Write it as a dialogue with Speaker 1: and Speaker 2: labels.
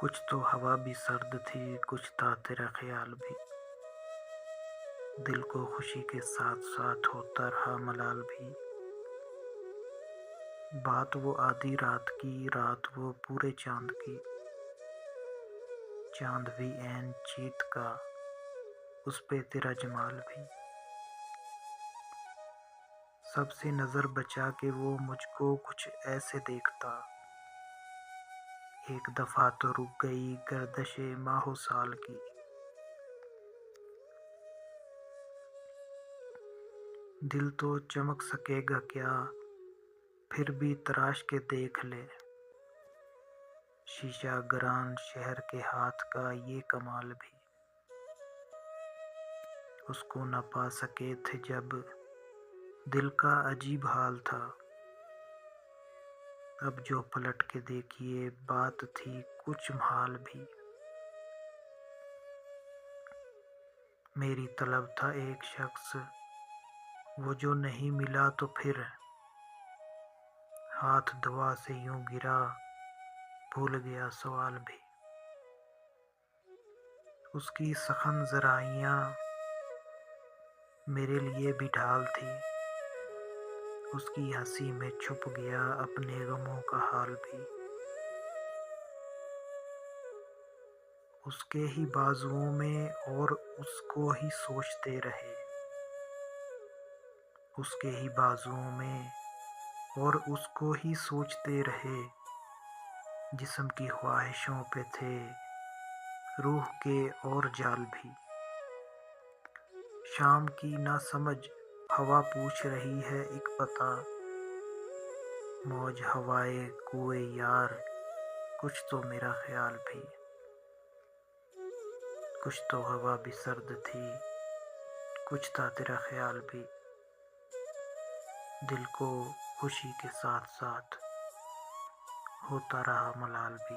Speaker 1: کچھ تو ہوا بھی سرد تھی، کچھ تھا تیرا خیال بھی، دل کو خوشی کے ساتھ ساتھ ہوتا رہا ملال بھی۔ بات وہ آدھی رات کی، رات وہ پورے چاند کی، چاند بھی عین چیت کا، اس پہ تیرا جمال بھی۔ سب سے نظر بچا کے وہ مجھ کو کچھ ایسے دیکھتا، ایک دفعہ تو رک گئی گردش ماہ و سال کی۔ دل تو چمک سکے گا کیا، پھر بھی تراش کے دیکھ لے، شیشہ گران شہر کے ہاتھ کا یہ کمال بھی۔ اس کو نہ پا سکے تھے جب دل کا عجیب حال تھا، اب جو پلٹ کے دیکھیے بات تھی کچھ محال بھی۔ میری طلب تھا ایک شخص، وہ جو نہیں ملا تو پھر ہاتھ دعا سے یوں گرا، بھول گیا سوال بھی۔ اس کی سخن زرائیاں میرے لیے بھی ڈھال تھی، اس کی ہنسی میں چھپ گیا اپنے غموں کا حال بھی۔ اس کے ہی بازوؤں میں اور اس کو ہی سوچتے رہے، اس کے ہی بازوؤں میں اور اس کو ہی سوچتے رہے، جسم کی خواہشوں پہ تھے روح کے اور جال بھی۔ شام کی نہ سمجھ ہوا پوچھ رہی ہے ایک پتہ، موج ہوائے کوئے یار کچھ تو میرا خیال بھی۔ کچھ تو ہوا بھی سرد تھی، کچھ تھا تیرا خیال بھی، دل کو خوشی کے ساتھ ساتھ ہوتا رہا ملال بھی۔